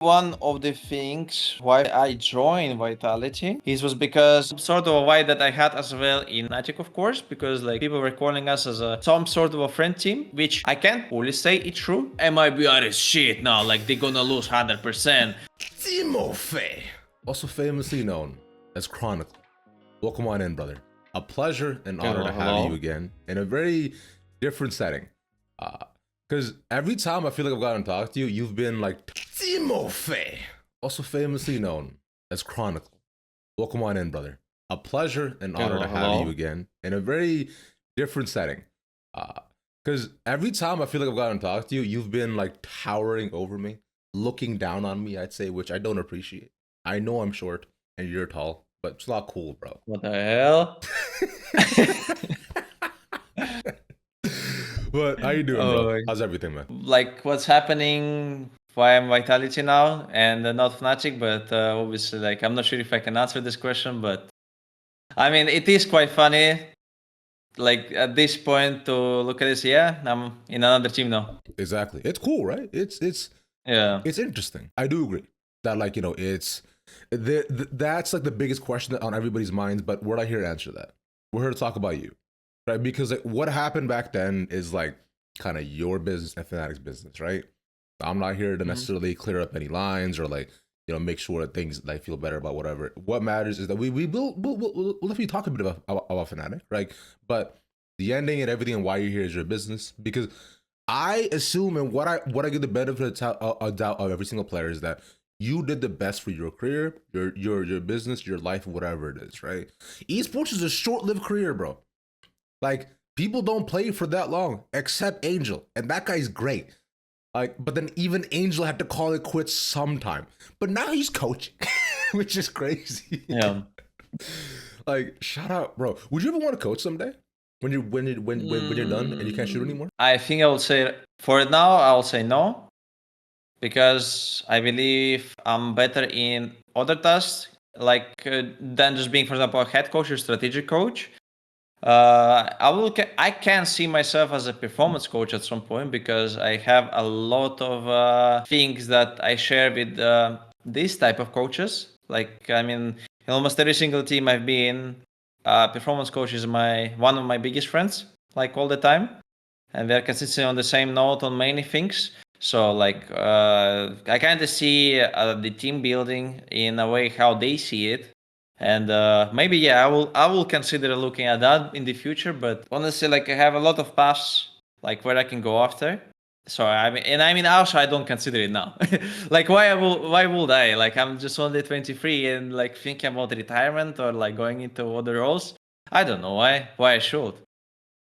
One of the things why I joined Vitality is was because sort of a why that I had as well in FNATIC, of course, because like people were calling us as some sort of a friend team, which I can't fully say it's true. MIBR is shit now, like they're gonna lose 100%. Timofey, also famously known as Chronicle. Welcome on in, brother. A pleasure and honor to have you again in a very different setting. Because every time I feel like I've gotten to talk to you, you've been like Timofey, also famously known as Chronicle. Welcome on in, brother. A pleasure and honor to have you again in a very different setting. Because every time I feel like I've gotten to talk to you, you've been like towering over me, looking down on me, I'd say, which I don't appreciate. I know I'm short and you're tall, but it's not cool, bro. What the hell? But how you doing, bro? How's everything, man? Like what's happening via Vitality now and not Fnatic, but obviously like I'm not sure if I can answer this question, but I mean it is quite funny. Like at this point to look at this, yeah, I'm in another team now. Exactly. It's cool, right? It's interesting. I do agree that like, you know, it's that's like the biggest question on everybody's minds, but we're not here to answer that. We're here to talk about you. Right? Because like what happened back then is like kind of your business and Fnatic's business, right? I'm not here to necessarily clear up any lines or like, you know, make sure that things like feel better about whatever. What matters is that we'll definitely talk a bit about Fnatic, right? But the ending and everything and why you're here is your business. Because I assume, and what I give the benefit of doubt of every single player is that you did the best for your career, your business, your life, whatever it is, right? Esports is a short-lived career, bro. Like, people don't play for that long, except Angel, and that guy's great. Like, but then even Angel had to call it quits sometime. But now he's coaching, which is crazy. Yeah. Like, shout out, bro. Would you ever want to coach someday? When you're done and you can't shoot anymore? I think I would say for now I'll say no, because I believe I'm better in other tasks, like than just being, for example, a head coach or strategic coach. I can see myself as a performance coach at some point because I have a lot of things that I share with this type of coaches. Like, I mean, in almost every single team I've been, performance coach is one of my biggest friends, like all the time, and we're consistently on the same note on many things. So like, I kind of see the team building in a way how they see it. And maybe, yeah, I will consider looking at that in the future. But honestly, like I have a lot of paths like where I can go after. So I mean, also I don't consider it now. Like why would I? Like I'm just only 23 and like thinking about retirement or like going into other roles. I don't know why I should.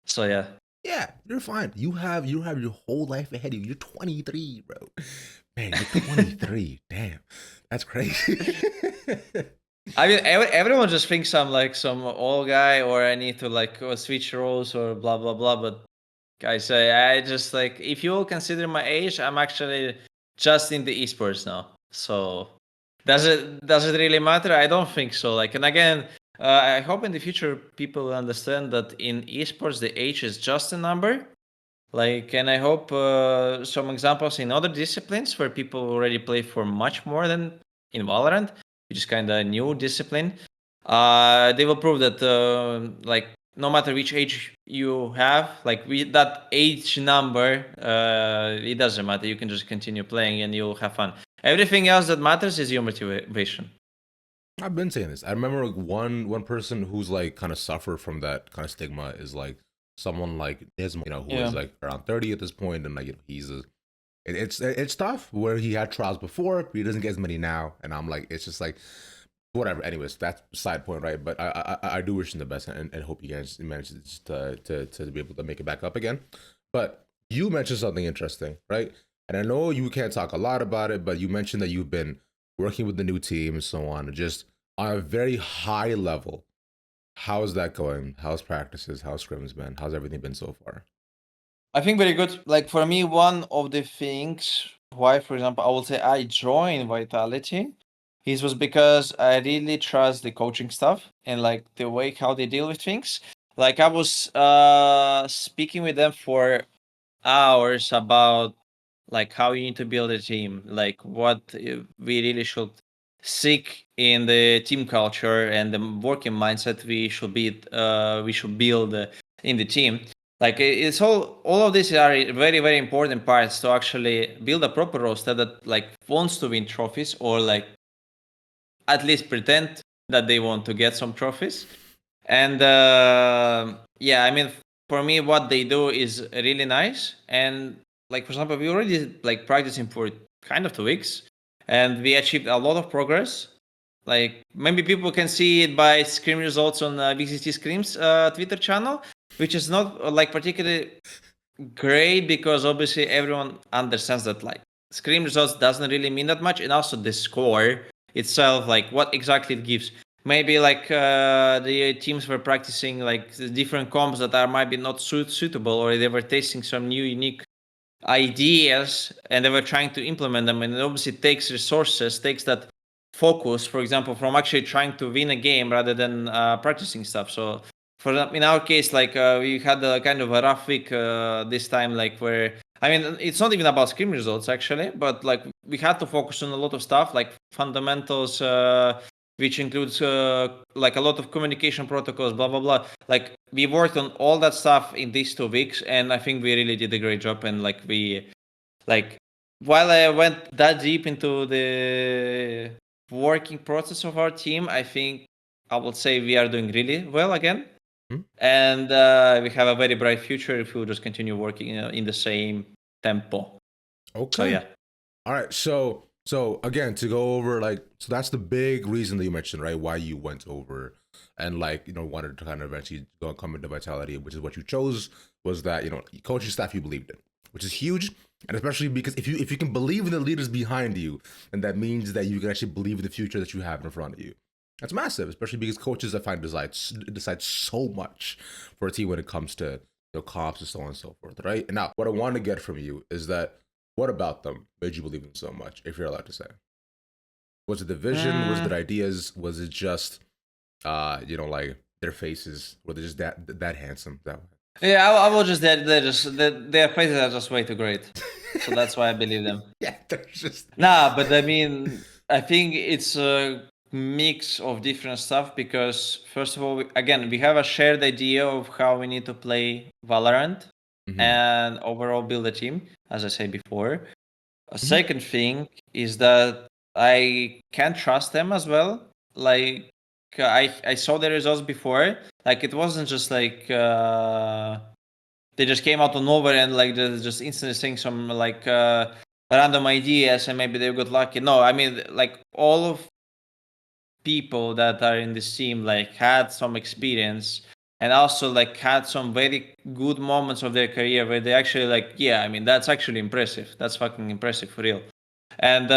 So yeah. Yeah, you're fine. You have your whole life ahead of you. You're 23, bro. Man, you're 23. Damn, that's crazy. I mean, everyone just thinks I'm like some old guy or I need to like switch roles or blah, blah, blah. But guys, I just like, if you all consider my age, I'm actually just in the esports now. So does it really matter? I don't think so. Like, and again, I hope in the future people understand that in esports, the age is just a number. Like, and I hope some examples in other disciplines where people already play for much more than in Valorant, which is kind of a new discipline. They will prove that like no matter which age you have, like that age number, it doesn't matter. You can just continue playing and you'll have fun. Everything else that matters is your motivation. I've been saying this. I remember one person who's like kind of suffered from that kind of stigma is like someone like Nismo, you know, who is like around 30 at this point, and like, you know, he's it's tough where he had trials before, but he doesn't get as many now, and I'm like, it's just like whatever. Anyways, that's side point, right? But I do wish him the best and hope you guys manage to be able to make it back up again. But you mentioned something interesting, right? And I know you can't talk a lot about it, but you mentioned that you've been working with the new team and so on, just on a very high level. How's that going? How's practices? How's scrims been? How's everything been so far? I think very good. Like for me, one of the things why, for example, I would say I joined Vitality is was because I really trust the coaching stuff and like the way how they deal with things. Like I was speaking with them for hours about like how you need to build a team, like what we really should seek in the team culture and the working mindset we should build in the team. Like it's all of these are very, very important parts to actually build a proper roster that like wants to win trophies, or like at least pretend that they want to get some trophies. And yeah, I mean, for me, what they do is really nice. And like, for example, we already like practicing for kind of 2 weeks, and we achieved a lot of progress. Like maybe people can see it by screen results on VCT Screams Twitter channel, which is not like particularly great, because obviously everyone understands that like screen results doesn't really mean that much, and also the score itself, like what exactly it gives. Maybe like the teams were practicing like the different comps that are might be not suitable, or they were testing some new unique ideas and they were trying to implement them, and it obviously takes resources, takes that focus, for example, from actually trying to win a game rather than practicing stuff. So in our case, like we had a kind of a rough week this time, like where I mean it's not even about scrim results actually, but like we had to focus on a lot of stuff like fundamentals, which includes like a lot of communication protocols, blah blah blah. Like we worked on all that stuff in these 2 weeks, and I think we really did a great job. And like we like while I went that deep into the working process of our team, I think I would say we are doing really well again. And we have a very bright future if we just continue working in the same tempo. Okay. So yeah. All right. So again, to go over like, so that's the big reason that you mentioned, right? Why you went over and like, wanted to kind of eventually go and come into Vitality, which is what you chose, was that, coaching staff you believed in, which is huge. And especially because if you can believe in the leaders behind you, then that means that you can actually believe in the future that you have in front of you. That's massive, especially because coaches, I find, decide so much for a team when it comes to comps and so on and so forth, right? And now, what I want to get from you is that what about them made you believe in so much, if you're allowed to say? Was it the vision? Was it the ideas? Was it just, like their faces? Were they just that handsome? That way? Yeah, I will just their faces are just way too great, so that's why I believe them. Yeah, they're just but I mean, I think it's a mix of different stuff, because first of all, we have a shared idea of how we need to play Valorant and overall build a team, as I said before. A second thing is that I can trust them as well. Like I saw the results before. Like it wasn't just like they just came out of nowhere and like just instantly saying some like random ideas and maybe they got lucky. No, I mean like all of people that are in this team like had some experience and also like had some very good moments of their career where they actually like, yeah, I mean that's actually impressive. That's fucking impressive for real. And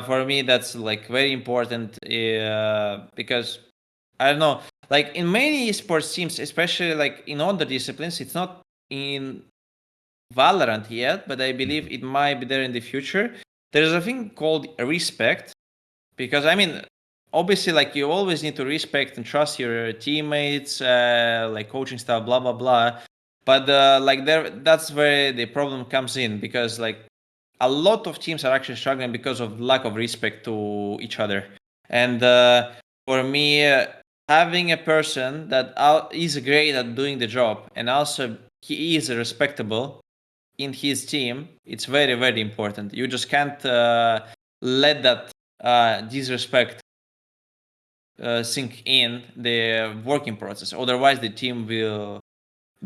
for me that's like very important because I don't know, like in many esports teams, especially like in other disciplines, it's not in Valorant yet, but I believe it might be there in the future. There's a thing called respect, because I mean, obviously, like you always need to respect and trust your teammates, like coaching staff, blah blah blah. But like that's where the problem comes in, because like a lot of teams are actually struggling because of lack of respect to each other. And for me, having a person that is great at doing the job and also he is respectable in his team, it's very, very important. You just can't let that disrespect sink in the working process. Otherwise, the team will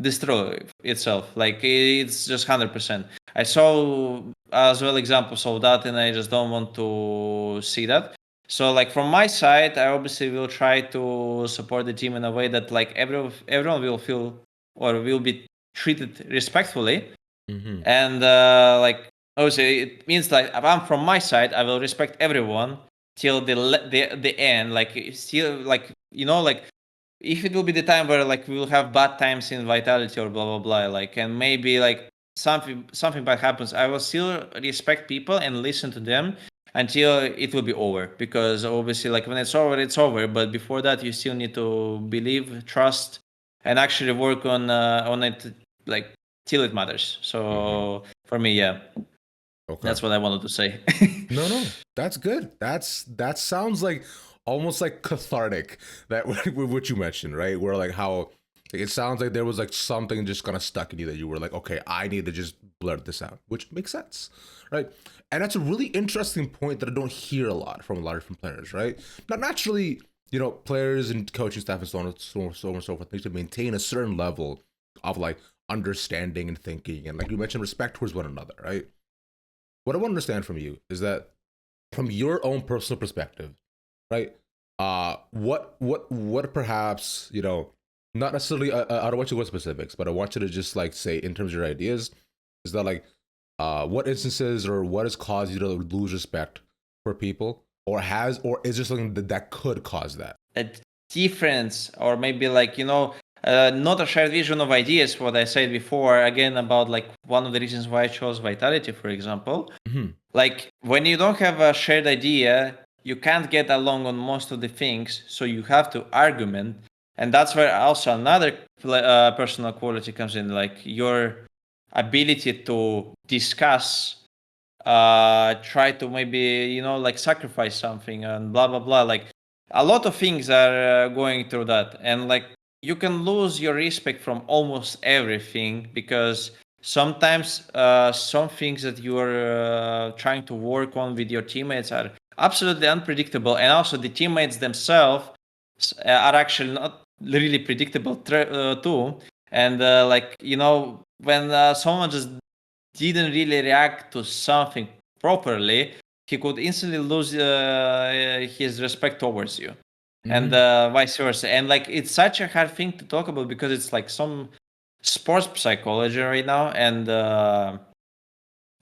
destroy itself. Like it's just 100%. I saw as well examples of that, and I just don't want to see that. So, like from my side, I obviously will try to support the team in a way that like everyone will feel or will be treated respectfully. And like obviously it means like if I'm from my side, I will respect everyone till the end. Like still like like if it will be the time where like we will have bad times in Vitality or blah blah blah, like and maybe like something bad happens, I will still respect people and listen to them until it will be over, because obviously like when it's over, but before that you still need to believe, trust, and actually work on it like till it matters. So for me, yeah. Okay. That's what I wanted to say. No, that's good. That sounds like almost like cathartic, that with what you mentioned, right? Where like how it sounds like there was like something just kind of stuck in you that you were like, okay, I need to just blurt this out, which makes sense, right? And that's a really interesting point that I don't hear a lot from a lot of different players, right? Not naturally, you know, players and coaching staff and so on and so forth need to maintain a certain level of like understanding and thinking, and like you mentioned, respect towards one another, right? What I want to understand from you is that from your own personal perspective, right? What perhaps, you know, not necessarily, I don't want you to go specifics, but I want you to just like say in terms of your ideas, is that like, what instances or what has caused you to lose respect for people, or is there something that could cause that? A difference, or maybe like, you know, not a shared vision of ideas, what I said before, again, about like one of the reasons why I chose Vitality, for example. Mm-hmm. Like when you don't have a shared idea, you can't get along on most of the things, so you have to argument. And that's where also another personal quality comes in, like your ability to discuss, try to maybe, you know, like sacrifice something and blah, blah, blah. Like a lot of things are going through that. And like you can lose your respect from almost everything, because sometimes some things that you are trying to work on with your teammates are absolutely unpredictable, and also the teammates themselves are actually not really predictable too. And like, you know, when someone just didn't really react to something properly, he could instantly lose his respect towards you. And vice versa. And like it's such a hard thing to talk about, because it's like some sports psychology right now, and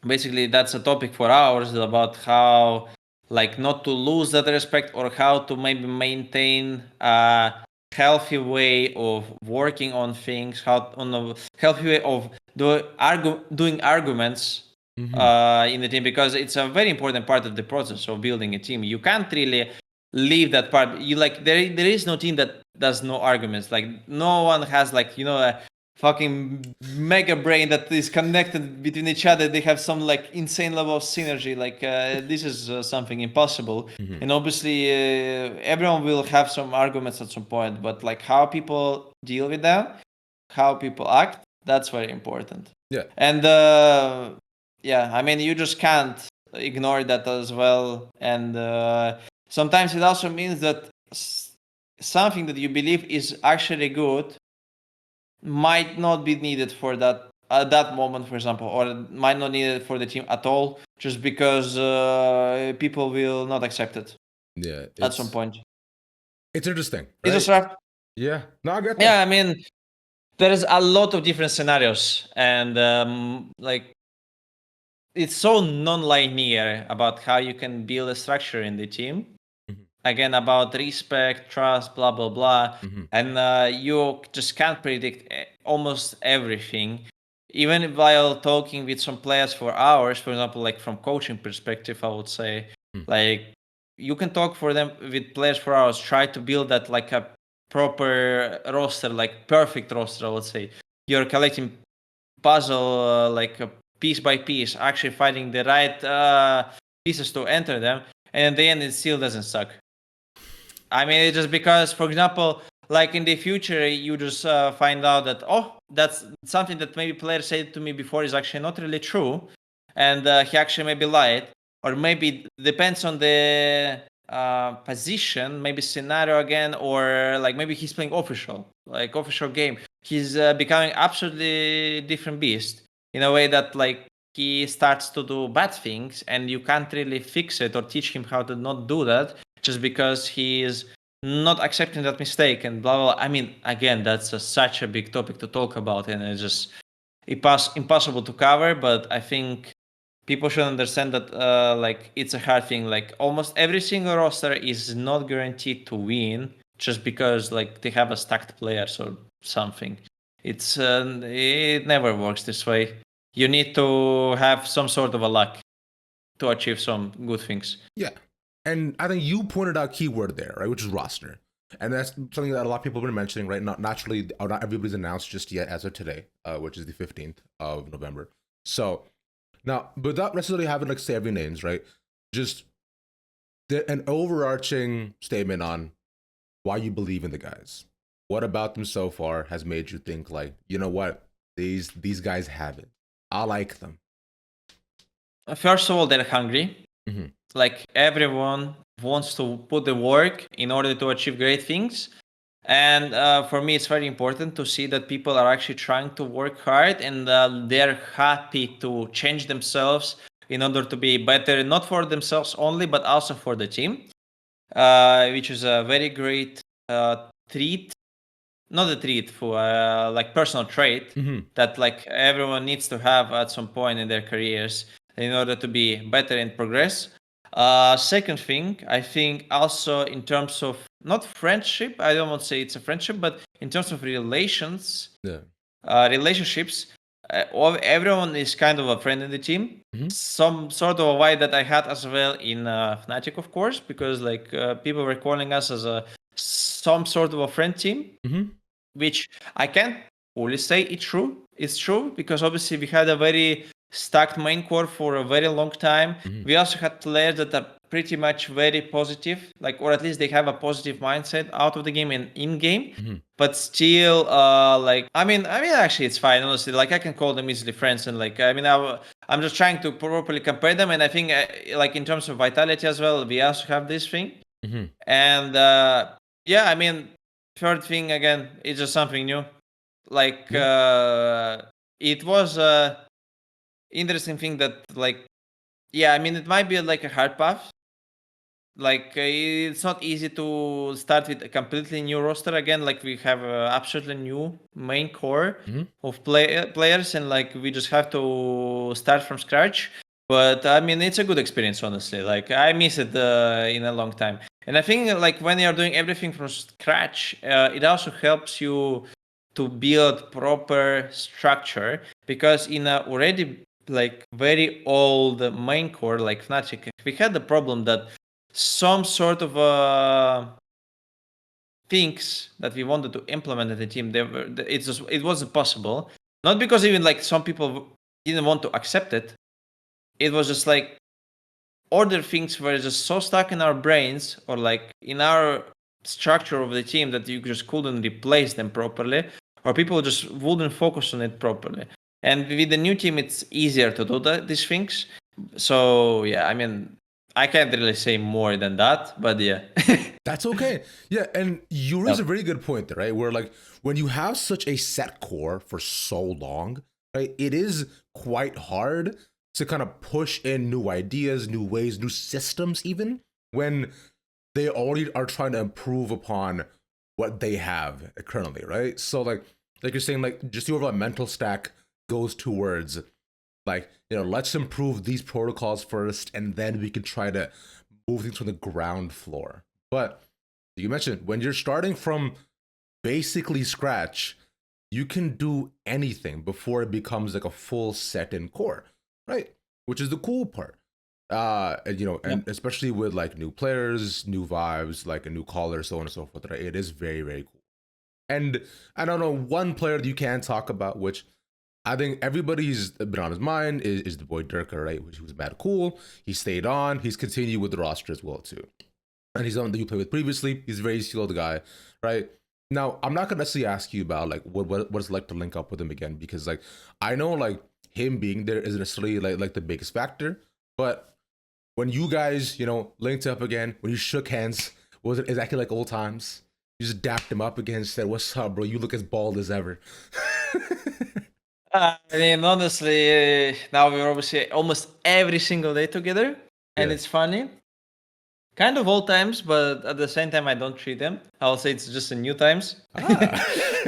basically that's a topic for hours, about how like not to lose that respect, or how to maybe maintain a healthy way of working on things, how on a healthy way of doing arguments in the team, because it's a very important part of the process of building a team. You can't really leave that part. You like there is no team that does no arguments. Like no one has like, you know, a fucking mega brain that is connected between each other. They have some like insane level of synergy. Like this is something impossible. And obviously everyone will have some arguments at some point, but like how people deal with them, how people act, that's very important. Yeah. And yeah, I mean, you just can't ignore that as well. And sometimes it also means that something that you believe is actually good might not be needed for that at that moment, for example, or might not need it for the team at all, just because people will not accept it. Yeah, at some point. It's interesting. Right? It's just rough. Yeah, no, I get that. Yeah, I mean, there's a lot of different scenarios, and like it's so non-linear about how you can build a structure in the team. Again, about respect, trust, blah blah blah, and you just can't predict almost everything. Even while talking with some players for hours, for example, like from coaching perspective, I would say, like you can talk for them with players for hours, try to build that like a proper roster, like perfect roster, I would say. You're collecting puzzle like piece by piece, actually finding the right pieces to enter them, and in the end, it still doesn't suck. I mean, it's just because, for example, like in the future, you just find out that, oh, that's something that maybe player said to me before is actually not really true, and he actually maybe lied, or maybe depends on the position, maybe scenario again, or like maybe he's playing official game. He's becoming absolutely different beast in a way that like he starts to do bad things, and you can't really fix it or teach him how to not do that, just because he is not accepting that mistake and blah blah, blah. I mean, again, that's such a big topic to talk about, and it's just impossible to cover. But I think people should understand that like it's a hard thing. Like almost every single roster is not guaranteed to win just because like they have a stacked players or something. It never works this way. You need to have some sort of a luck to achieve some good things. Yeah. And I think you pointed out keyword there, right, which is roster. And that's something that a lot of people have been mentioning, right? Not naturally, not everybody's announced just yet as of today, which is the 15th of November. So Now, without necessarily having like say every names, right? Just an overarching statement on why you believe in the guys. What about them so far has made you think like, you know what, these guys have it. I like them. First of all, they're hungry. Mm-hmm. Like everyone wants to put the work in order to achieve great things. And for me, it's very important to see that people are actually trying to work hard and they're happy to change themselves in order to be better, not for themselves only, but also for the team, which is a very great treat. Not a treat for like personal trait that like everyone needs to have at some point in their careers in order to be better and progress. Second thing, I think also in terms of not friendship, I don't want to say it's a friendship, but in terms of relationships, everyone is kind of a friend in the team. Some sort of a vibe that I had as well in FNATIC, of course, because like people were calling us as some sort of a friend team, which I can't fully say it's true. It's true because obviously we had a very stacked main core for a very long time. We also had players that are pretty much very positive, like, or at least they have a positive mindset out of the game and in game. But still, actually, it's fine. Honestly, like I can call them easily friends, and like, I'm just trying to properly compare them. And I think, like in terms of vitality as well, we also have this thing. And third thing again, it's just something new. Like it was interesting thing that like it might be like a hard path, like it's not easy to start with a completely new roster again. Like we have absolutely new main core of players and like we just have to start from scratch, but it's a good experience, honestly. Like I miss it in a long time, and I think like when you're doing everything from scratch, it also helps you to build proper structure, because in a already like very old main core like FNATIC, we had the problem that some sort of things that we wanted to implement in the team, it wasn't possible. Not because even like some people didn't want to accept it. It was just like other things were just so stuck in our brains or like in our structure of the team that you just couldn't replace them properly, or people just wouldn't focus on it properly. And with the new team, it's easier to do these things. So yeah, I can't really say more than that, but yeah. That's okay. Yeah, and you raise a very good point there, right? Where like when you have such a set core for so long, right, it is quite hard to kind of push in new ideas, new ways, new systems, even when they already are trying to improve upon what they have currently, right? So like you're saying, like just your mental stack goes towards like, let's improve these protocols first, and then we can try to move things from the ground floor. But you mentioned when you're starting from basically scratch, you can do anything before it becomes like a full set in core, right? Which is the cool part. And especially with like new players, new vibes, like a new caller, so on and so forth, right? It is very, very cool. And I don't know, one player that you can talk about, which I think everybody's been on his mind, is the boy Derke, right? He was mad cool. He stayed on. He's continued with the roster as well too. And he's the one that you played with previously. He's a very skilled guy, right? Now, I'm not gonna necessarily ask you about like what it's like to link up with him again, because like I know like him being there isn't necessarily like the biggest factor, but when you guys linked up again, when you shook hands, was it exactly like old times? You just dapped him up again and said, "What's up, bro? You look as bald as ever." Honestly, now we're obviously almost every single day together, and it's funny. Kind of old times, but at the same time, I don't treat them. I'll say it's just a new times.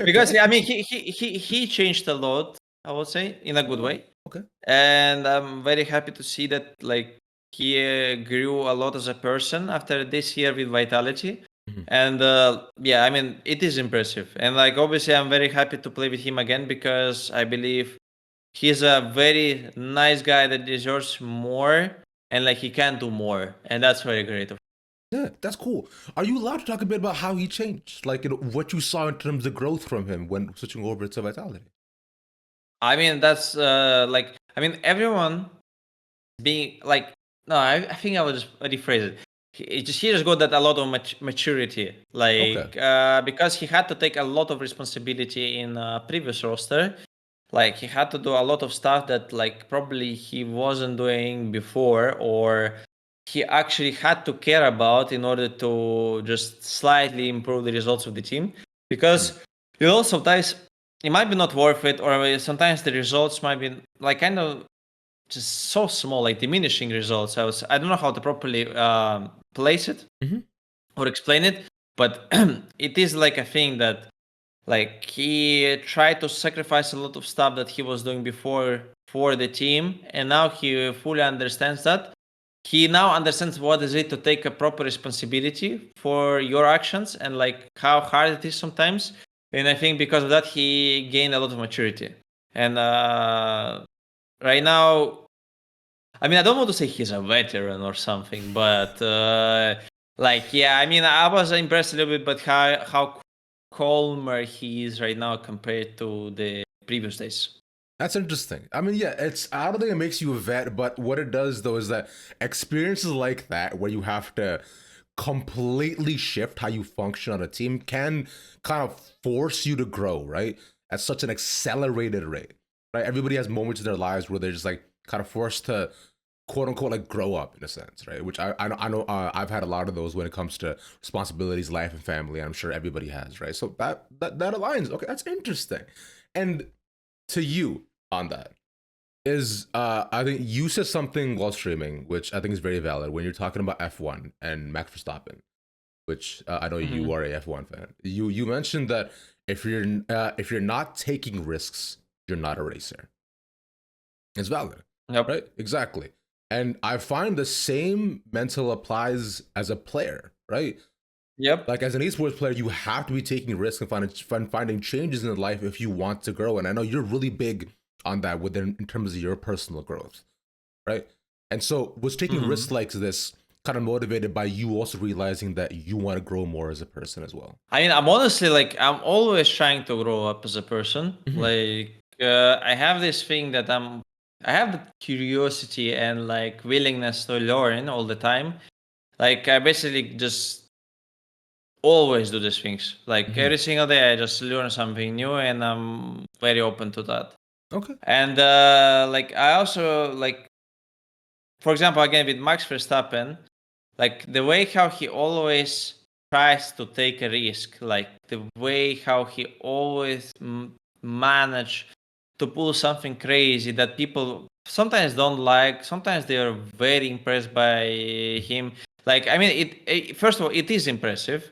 Because he changed a lot, I would say, in a good way. Okay. And I'm very happy to see that like he grew a lot as a person after this year with Vitality. And it is impressive. And like obviously I'm very happy to play with him again, because I believe he's a very nice guy that deserves more, and like he can do more, and that's very great. Yeah, that's cool. Are you allowed to talk a bit about how he changed? Like what you saw in terms of growth from him when switching over to Vitality? That's everyone being like, no, I think I will just rephrase it. He just got that a lot of maturity, like because he had to take a lot of responsibility in previous roster. Like he had to do a lot of stuff that like probably he wasn't doing before, or he actually had to care about in order to just slightly improve the results of the team. Because sometimes it might be not worth it, or sometimes the results might be like kind of just so small, like diminishing results. I don't know how to properly place it or explain it, but it is like a thing that like he tried to sacrifice a lot of stuff that he was doing before for the team, and now he fully understands that. He now understands what is it to take a proper responsibility for your actions and like how hard it is sometimes. And I think because of that, he gained a lot of maturity. And right now, I mean, I don't want to say he's a veteran or something, but like, yeah, I mean, I was impressed a little bit, but how calmer he is right now compared to the previous days. That's interesting. I mean, yeah, I don't think it makes you a vet, but what it does though is that experiences like that, where you have to completely shift how you function on a team, can kind of force you to grow, right? At such an accelerated rate, right? Everybody has moments in their lives where they're just like kind of forced to quote unquote like grow up in a sense, right? Which I know I've had a lot of those when it comes to responsibilities, life, and family. I'm sure everybody has, right? So that aligns. Okay, that's interesting. And to you on that is I think you said something while streaming, which I think is very valid when you're talking about F1 and Max Verstappen, which I know you are a F1 fan. You mentioned that if you're not taking risks, you're not a racer. It's valid. Yep. Right? Exactly. And I find the same mental applies as a player, right? Yep. Like as an esports player, you have to be taking risks and finding changes in life if you want to grow. And I know you're really big on that in terms of your personal growth, right? And so was taking risks like this kind of motivated by you also realizing that you want to grow more as a person as well? I mean, I'm honestly like, I'm always trying to grow up as a person. Like I have this thing that I have the curiosity and like willingness to learn all the time. Like I basically just always do these things. Like every single day I just learn something new, and I'm very open to that. Okay. And like I also like, for example, again with Max Verstappen, like the way how he always tries to take a risk, like the way how he always manage to pull something crazy that people sometimes don't like, sometimes they are very impressed by him. Like I mean, it first of all, it is impressive,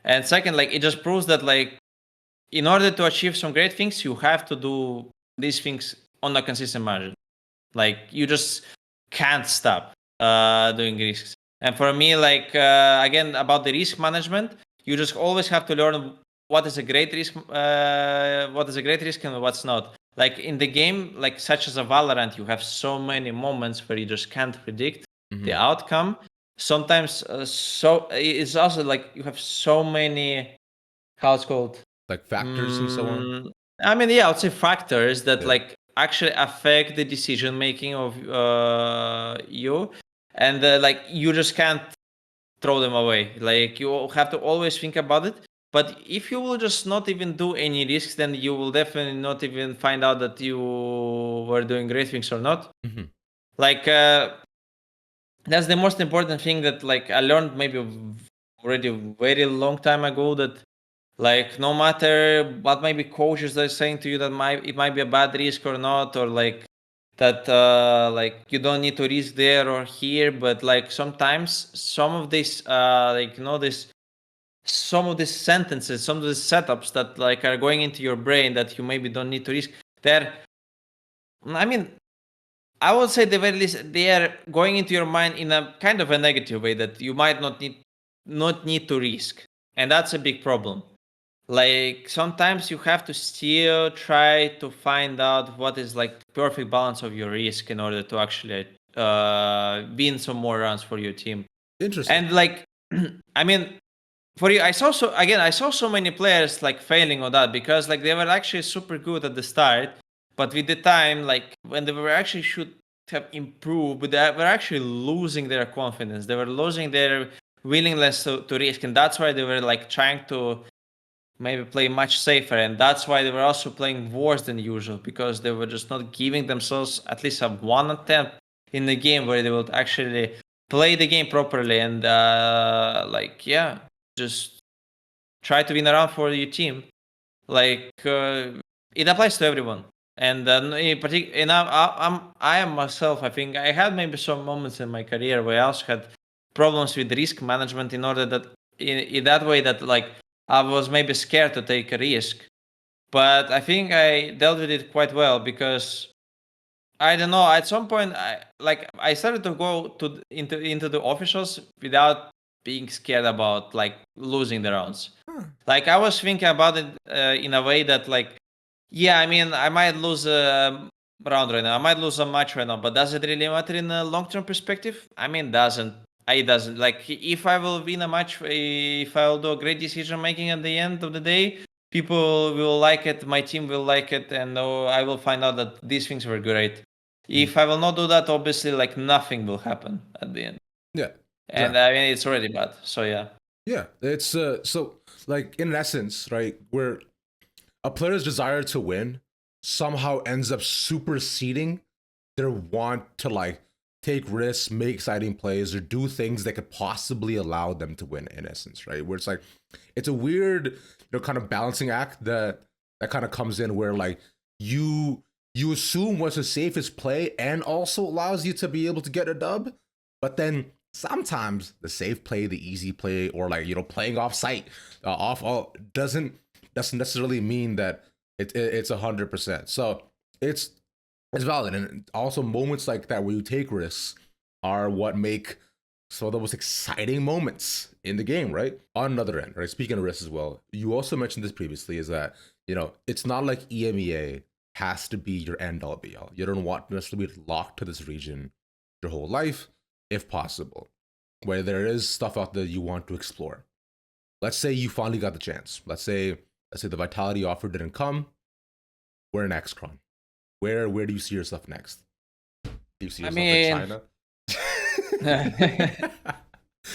and second, like it just proves that like in order to achieve some great things, you have to do these things on a consistent margin. Like you just can't stop doing risks. And for me, like again about the risk management, you just always have to learn what is a great risk, and what's not. Like in the game, like such as a Valorant, you have so many moments where you just can't predict the outcome. Sometimes, so it's also like you have so many, how it's called, like factors and so on. I mean, yeah, I would say factors that like actually affect the decision making of you, and like you just can't throw them away. Like you have to always think about it. But if you will just not even do any risks, then you will definitely not even find out that you were doing great things or not. Like that's the most important thing that like I learned maybe already a very long time ago, that like no matter what maybe coaches are saying to you that it might be a bad risk or not, or like that like you don't need to risk there or here, but like sometimes some of these like this some of these sentences, some of these setups that like are going into your brain that you maybe don't need to risk, I mean, I would say the very least they are going into your mind in a kind of a negative way, that you might not need to risk, and that's a big problem. Like sometimes you have to still try to find out what is like the perfect balance of your risk in order to actually win some more runs for your team. Interesting. And like I mean, for you, I saw so many players like failing on that, because like they were actually super good at the start, but with the time, like when they were actually have improved, but they were actually losing their confidence. They were losing their willingness to risk, and that's why they were like trying to maybe play much safer, and that's why they were also playing worse than usual, because they were just not giving themselves at least a one attempt in the game where they would actually play the game properly and just try to win around for your team. It applies to everyone, and in particular, and I am myself. I think I had maybe some moments in my career where I also had problems with risk management, in order that in that way that like I was maybe scared to take a risk, but I think I dealt with it quite well, because I don't know. At some point, I started to go into the officials without being scared about like losing the rounds. Like I was thinking about it in a way that like, yeah, I mean, I might lose a round right now. I might lose a match right now, but does it really matter in a long-term perspective? I mean, doesn't. It doesn't. Like if I will win a match, if I will do a great decision making at the end of the day, people will like it. My team will like it, and I will find out that these things were great. If I will not do that, obviously, like nothing will happen at the end. Yeah. And exactly. I mean, it's already bad. So yeah. Yeah, it's so like in essence, right, where a player's desire to win somehow ends up superseding their want to like take risks, make exciting plays, or do things that could possibly allow them to win. In essence, right, where it's like it's a weird, kind of balancing act that kind of comes in where like you assume what's the safest play and also allows you to be able to get a dub, but then sometimes the safe play, the easy play, or like playing off site, off all doesn't necessarily mean that it's 100%. So it's valid, and also moments like that where you take risks are what make some of the most exciting moments in the game, right? On another end, right? Speaking of risks as well, you also mentioned this previously, is that it's not like EMEA has to be your end all be all. You don't want necessarily be locked to this region your whole life, if possible, where there is stuff out there you want to explore. Let's say you finally got the chance. Let's say the Vitality offer didn't come. Where next, Chron? Where do you see yourself next? Do you see yourself in China?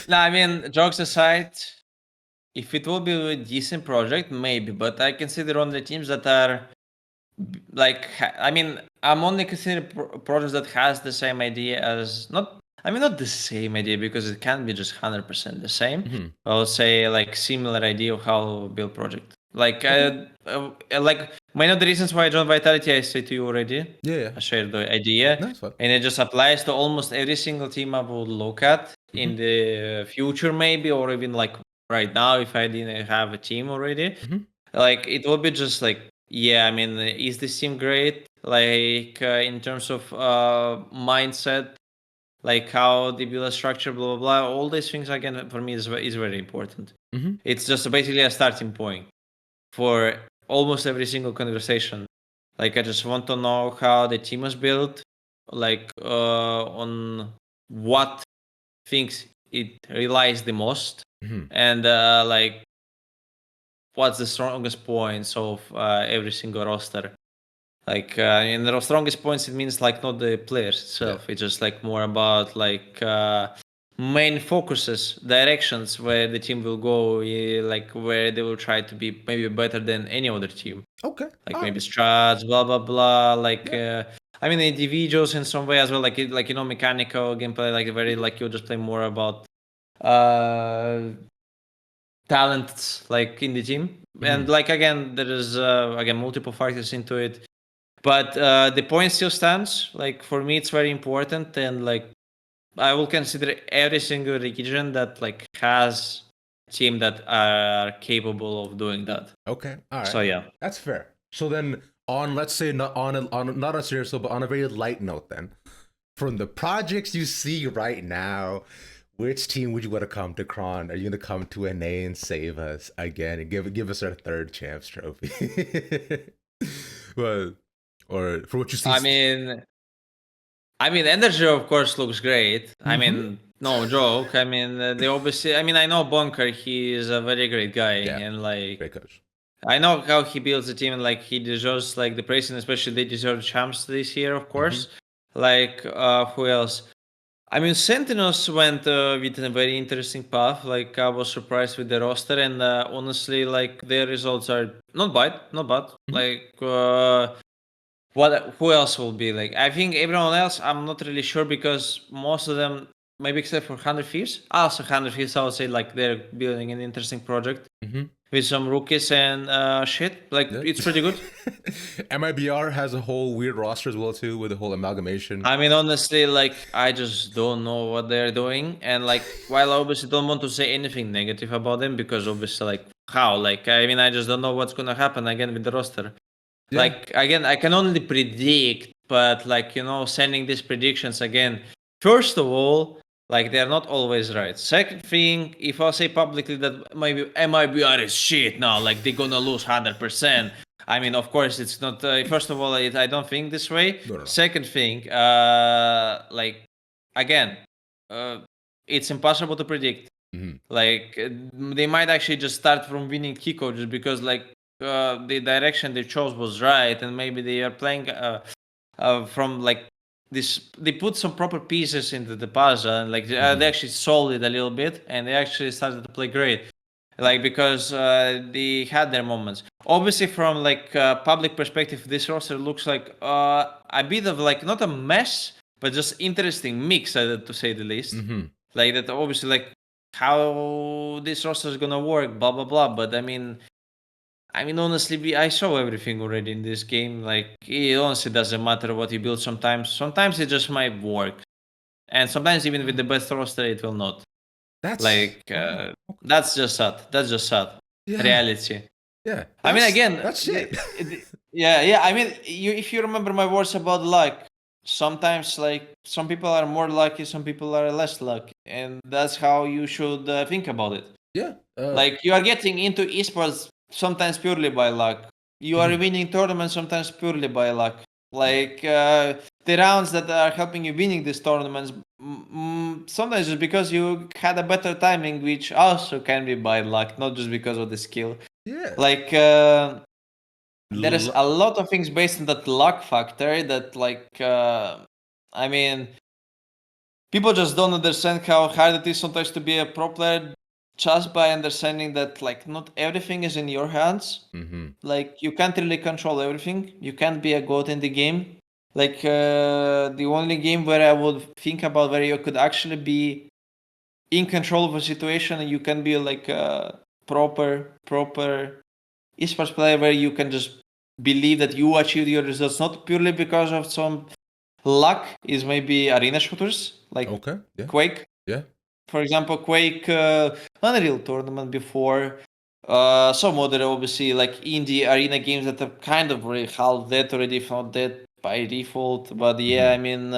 No, I mean, jokes aside, if it will be a decent project, maybe, but I consider only teams that are like, I mean, I'm only considering projects that has the same idea as not the same idea, because it can't be just 100% the same. Mm-hmm. I would say like similar idea of how to build project. Like, like many of the reasons why I joined Vitality, I said to you already. Yeah. I shared the idea, and it just applies to almost every single team I would look at in the future, maybe, or even like right now if I didn't have a team already. Like it will be just like, yeah, I mean, is this team great? Like in terms of mindset, like how they build a structure, blah blah blah. All these things again for me is very important. It's just basically a starting point for almost every single conversation. Like I just want to know how the team was built, like on what things it relies the most, and like what's the strongest points of every single roster. Like in the strongest points, it means like not the players itself. It's just like more about like main focuses, directions where the team will go, like where they will try to be maybe better than any other team. Okay. Like maybe strats, blah blah blah. Like I mean individuals in some way as well. Like mechanical gameplay. Like very like you'll just play more about talents like in the team. And like again, there is again multiple factors into it. But the point still stands. Like for me, it's very important, and like I will consider every single region that like has a team that are capable of doing that. Okay, all right. So yeah, that's fair. So then, on let's say not not a serious note, but on a very light note, then from the projects you see right now, which team would you want to come to, Chron? Are you going to come to NA and save us again and give us our third champs trophy? Well. Or for what you see? I mean, Energy of course looks great. I mean, no joke. I mean, they obviously. I mean, I know Bunker. He is a very great guy, and like, great coach. I know how he builds the team, and like he deserves like the praise, and especially they deserve champs this year, of course. Like who else? I mean, Sentinels went with a very interesting path. Like I was surprised with the roster, and honestly, like their results are not bad, not bad. Like what? Who else will be? Like I think everyone else, I'm not really sure because most of them, maybe except for 100 Thieves, also 100 Thieves, I would say like they're building an interesting project. With some rookies and shit. Like, it's pretty good. MIBR has a whole weird roster as well, too, with the whole amalgamation. I mean, honestly, like, I just don't know what they're doing. And, like, while I obviously don't want to say anything negative about them, because obviously, like, how? Like, I mean, I just don't know what's gonna happen again with the roster. Yeah. Like, again, I can only predict, but, like, sending these predictions again, first of all, like, they're not always right. Second thing, if I say publicly that maybe MIBR is shit now, like, they're gonna lose 100%. I mean, of course, it's not. First of all, I don't think this way. No. Second thing, like, again, it's impossible to predict. Like, they might actually just start from winning key coaches because, like, the direction they chose was right, and maybe they are playing from like this. They put some proper pieces into the puzzle, and like they actually solved it a little bit, and they actually started to play great. Like because they had their moments. Obviously, from like public perspective, this roster looks like a bit of like not a mess, but just interesting mix, to say the least. Like that, obviously, like how this roster is gonna work, blah blah blah. But I mean, honestly, I saw everything already in this game. Like, it honestly doesn't matter what you build sometimes. Sometimes it just might work. And sometimes even with the best roster, it will not. That's like, that's just sad. That's just sad. Yeah. Reality. Yeah. I mean, again, that's shit. Yeah. I mean, if you remember my words about luck, sometimes like some people are more lucky, some people are less lucky. And that's how you should think about it. Yeah. Like, you are getting into esports sometimes purely by luck. You are winning tournaments sometimes purely by luck. Like the rounds that are helping you winning these tournaments, sometimes just because you had a better timing, which also can be by luck, not just because of the skill. Yeah. Like there is a lot of things based on that luck factor that, like, I mean, people just don't understand how hard it is sometimes to be a pro player just by understanding that, like, not everything is in your hands. Like, you can't really control everything. You can't be a goat in the game. Like, the only game where I would think about where you could actually be in control of a situation and you can be like a proper esports player where you can just believe that you achieved your results not purely because of some luck, is maybe arena shooters like Quake. Yeah. For example, Quake Unreal tournament before. Some other, obviously, like indie arena games that are kind of really half dead already, if not dead by default. But yeah, I mean,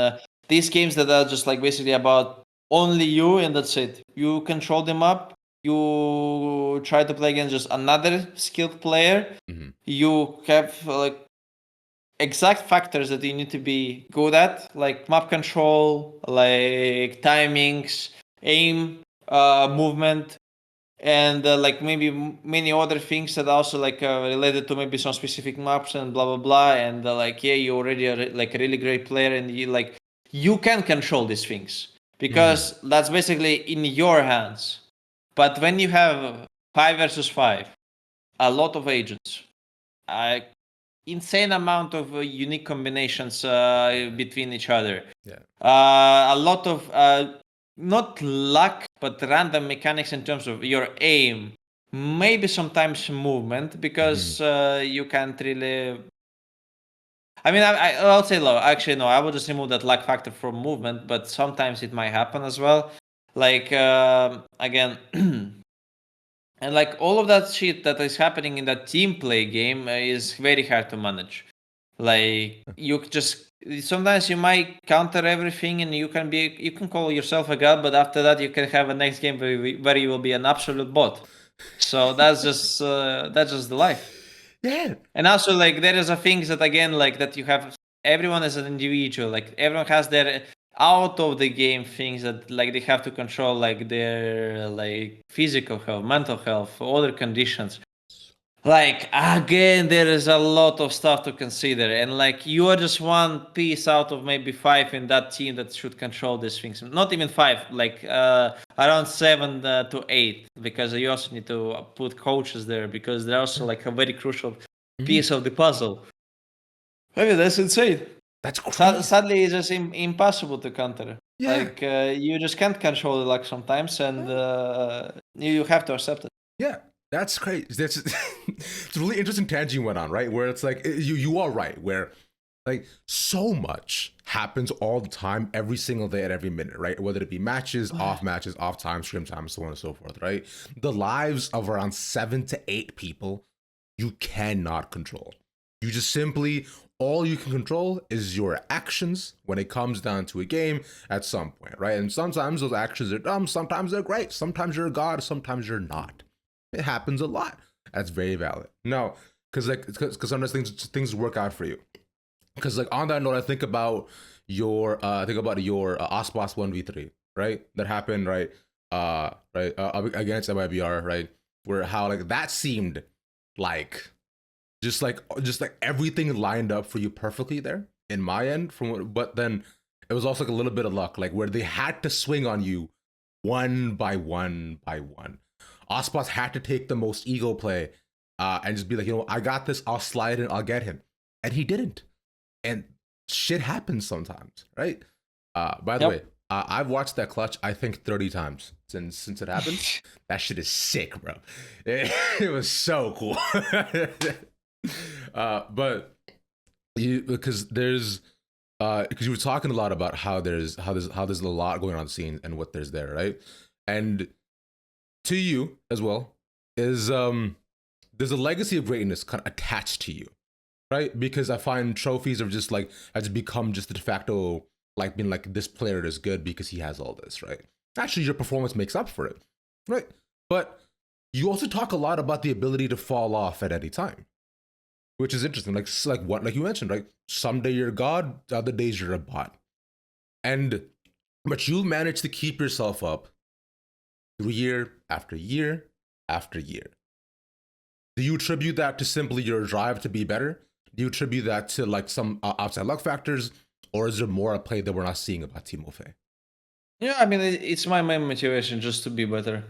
these games that are just like basically about only you and that's it. You control them up. You try to play against just another skilled player. You have like exact factors that you need to be good at, like map control, like timings, aim, movement, and like maybe many other things that also like related to maybe some specific maps and blah blah blah. And like, yeah, you already are like a really great player, and you can control these things because that's basically in your hands. But when you have 5 versus 5, a lot of agents, insane amount of unique combinations between each other. Yeah. A lot of not luck, but random mechanics in terms of your aim. Maybe sometimes movement, because you can't really. I mean, I'll say low. Actually, no, I would just remove that luck factor from movement, but sometimes it might happen as well. Like, again, and like all of that shit that is happening in that team play game is very hard to manage. Like, you just sometimes you might counter everything, and you can call yourself a god, but after that you can have a next game where you will be an absolute bot. So that's just the life. Yeah. And also, like, there is a things that, again, like that you have everyone as an individual. Like, everyone has their out of the game things that like they have to control, like their like physical health, mental health, other conditions. like again, there is a lot of stuff to consider, and like you are just one piece out of maybe 5 in that team that should control these things. Not even 5, like around 7 to 8, because you also need to put coaches there, because they're also like a very crucial piece of the puzzle. I mean, that's insane. That's crazy. Sadly, it's just impossible to counter. Yeah. Like you just can't control the luck sometimes, and you have to accept it. Yeah, that's crazy. That's it's a really interesting tangent you went on, right? Where it's like you are right, where like so much happens all the time, every single day at every minute, right? Whether it be matches, off time, stream time, so on and so forth, right? The lives of around 7 to 8 people you cannot control. You just simply, all you can control is your actions when it comes down to a game at some point, right? And sometimes those actions are dumb, sometimes they're great, sometimes you're a god, sometimes you're not. It happens a lot. That's very valid. No, because sometimes things work out for you. Because like on that note, I think about your Osboss 1v3, right? That happened, right? Against MIBR, right? Where how like that seemed like just like everything lined up for you perfectly there in my end. But then it was also like a little bit of luck, like where they had to swing on you one by one by one. Osboss had to take the most ego play and just be like, I got this. I'll slide in. I'll get him, and he didn't. And shit happens sometimes, right? By the way, I've watched that clutch I think 30 times since it happened. That shit is sick, bro. It was so cool. But because you were talking a lot about how there's a lot going on the scene and what there's there, right? And to you as well is there's a legacy of greatness kind of attached to you, right? Because I find trophies have become just the de facto, like being like, this player is good because he has all this, right? Actually, your performance makes up for it, right? But you also talk a lot about the ability to fall off at any time, which is interesting. Like you mentioned, right? Someday you're a god, the other days you're a bot, but you manage to keep yourself up through year after year after year. Do you attribute that to simply your drive to be better? Do you attribute that to like some outside luck factors, or is there more at play that we're not seeing about Timo Fey? Yeah, I mean, it's my main motivation just to be better.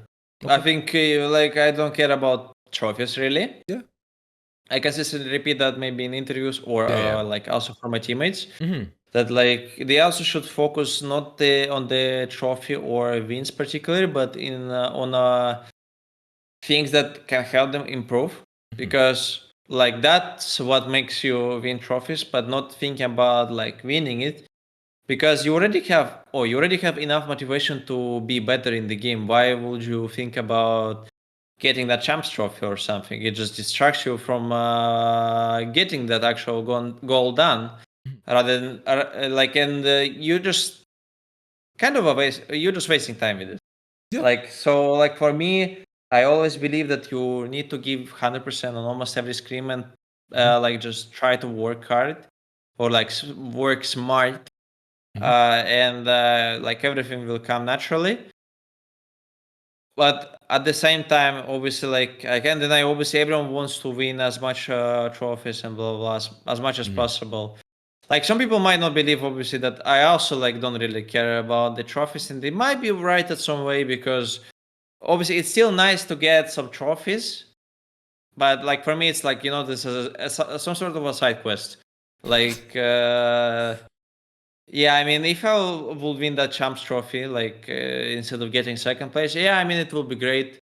Okay. I think like I don't care about trophies really. Yeah. I consistently repeat that maybe in interviews or like also for my teammates. Mm-hmm. That like they also should focus not on the trophy or wins particularly, but on things that can help them improve. Mm-hmm. Because like that's what makes you win trophies, but not thinking about like winning it, because you already have enough motivation to be better in the game. Why would you think about getting that champs trophy or something? It just distracts you from getting that actual goal done, rather than you just kind of you're just wasting time with it. Yeah. Like for me, I always believe that you need to give 100% on almost every scrim, and like just try to work hard or like work smart, and like everything will come naturally. But at the same time, obviously, like I can't deny, obviously everyone wants to win as much trophies and blah blah, as much as possible. Like some people might not believe, obviously, that I also like don't really care about the trophies, and they might be right at some way, because obviously it's still nice to get some trophies, but like for me it's like, this is some sort of a side quest. Like yeah, I mean, if I would win that champs trophy, like instead of getting second place, yeah, I mean, it will be great.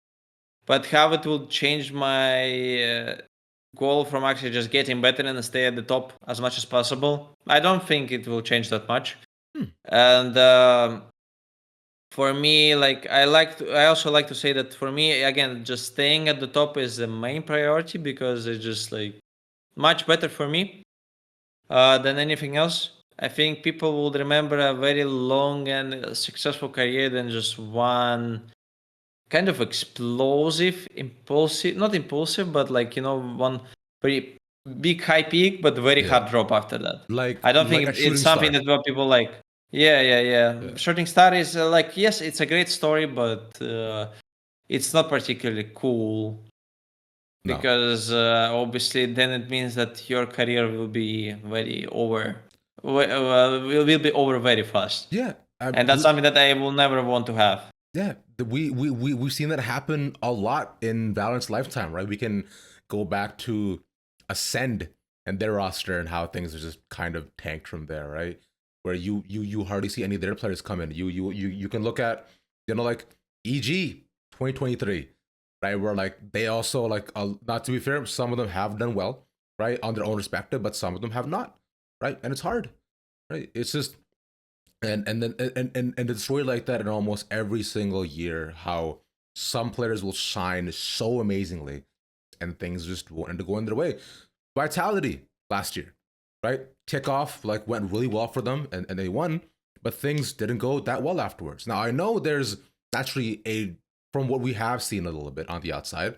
But how it will change my goal from actually just getting better and stay at the top as much as possible, I don't think it will change that much. And for me, like I also like to say that for me, again, just staying at the top is the main priority, because it's just like much better for me than anything else. I think people would remember a very long and successful career than just one kind of not impulsive, but like, one very big high peak, but very hard drop after that. Like, I don't think it's something that what people like. Yeah. Shooting Star is like, yes, it's a great story, but it's not particularly cool. because obviously then it means that your career will be will be over very fast. Yeah, and that's something that I will never want to have. Yeah, we've seen that happen a lot in Valorant's lifetime, right? We can go back to Ascend and their roster and how things are just kind of tanked from there, right? Where you hardly see any of their players come in. You can look at, like EG 2023, right? Where like they also like, not to be fair, some of them have done well, right, on their own respective, but some of them have not, right? And it's hard, right? It's just and then and it's story like that in almost every single year, how some players will shine so amazingly and things just won't end up going their way. Vitality last year, right? Kickoff like went really well for them and they won, but things didn't go that well afterwards. Now I know there's naturally from what we have seen a little bit on the outside,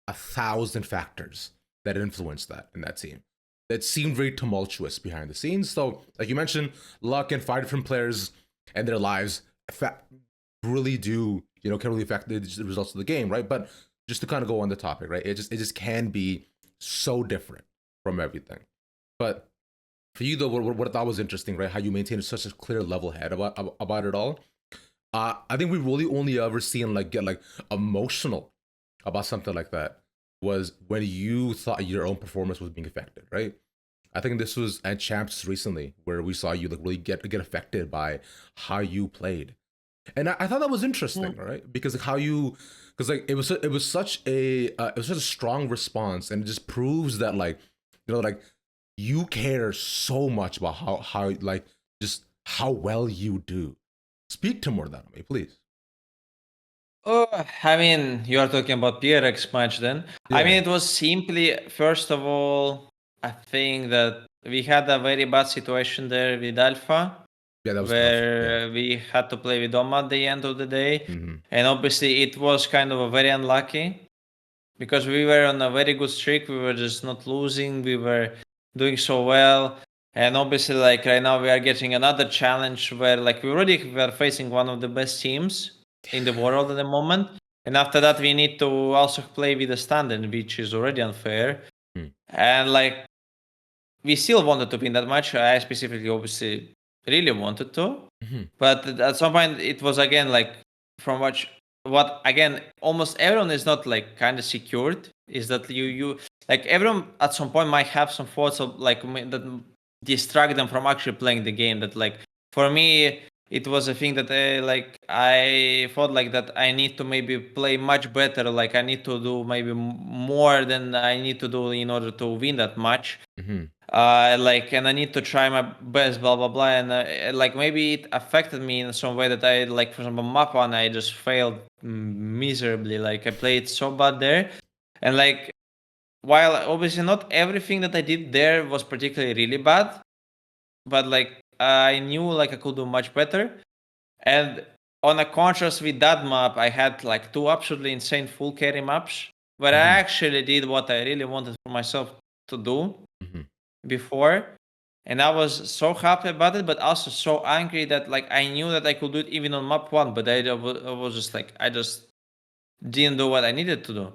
1,000 factors that influence that in that team. It seemed very tumultuous behind the scenes. So, like you mentioned, luck and 5 different players and their lives really do, can really affect the results of the game, right? But just to kind of go on the topic, right? It just can be so different from everything. But for you though, what I thought was interesting, right? How you maintain such a clear level head about it all. I think we've really only ever seen get emotional about something like that was when you thought your own performance was being affected, right? I think this was at Champs recently where we saw you really get affected by how you played, and I thought that was interesting, right? Because it was such a strong response, and it just proves that you care so much about how just how well you do. Speak to more than me, please. I mean, you are talking about PRX match then. Yeah. I mean, it was simply, first of all, I think that we had a very bad situation there with Alpha. Yeah, that was where we had to play with Oma at the end of the day. Mm-hmm. And obviously it was kind of a very unlucky because we were on a very good streak. We were just not losing. We were doing so well. And obviously right now we are getting another challenge where we already were facing one of the best teams in the world at the moment. And after that, we need to also play with the standard, which is already unfair. And we still wanted to win that match. I specifically, obviously, really wanted to. Mm-hmm. But at some point, it was again from what again, almost everyone is not kind of secured. Is that you everyone at some point might have some thoughts of that distract them from actually playing the game. That for me, it was a thing that I thought that I need to maybe play much better. I need to do maybe more than I need to do in order to win that match. Mm-hmm. And I need to try my best, blah blah blah. And maybe it affected me in some way that I for example map one I just failed miserably. I played so bad there, and while obviously not everything that I did there was particularly really bad, but I knew I could do much better. And on a contrast with that map, I had 2 absolutely insane full carry maps where I actually did what I really wanted for myself to do before. And I was so happy about it, but also so angry that I knew that I could do it even on map 1, but I was just I just didn't do what I needed to do.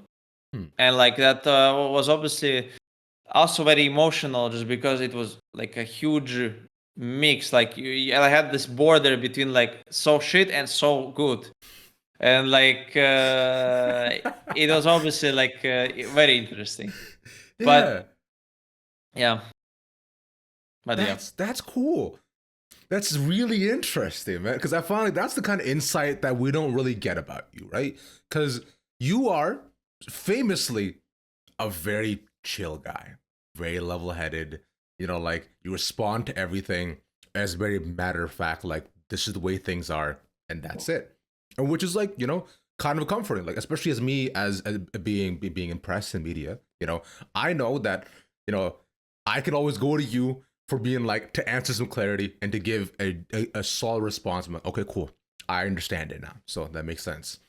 And that was obviously also very emotional just because it was a huge mix. I had this border between so shit and so good, and it was obviously very interesting. Yeah. But yeah, but that's cool. That's really interesting, man, because I find that's the kind of insight that we don't really get about you, right? Because you are famously a very chill guy, very level-headed, you respond to everything as very matter of fact, this is the way things are and that's it. And which is kind of comforting, especially as me as being impressed in media, I know that I can always go to you for being to answer some clarity and to give a solid response. I'm okay, cool, I understand it now, so that makes sense.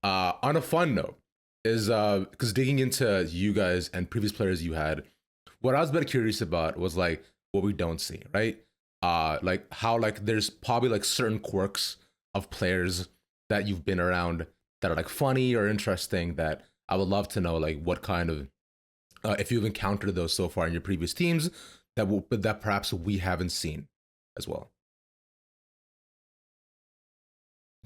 On a fun note, is because digging into you guys and previous players you had, what I was very curious about was what we don't see, right? How there's probably certain quirks of players that you've been around that are funny or interesting that I would love to know like what kind of if you've encountered those so far in your previous teams that perhaps we haven't seen as well.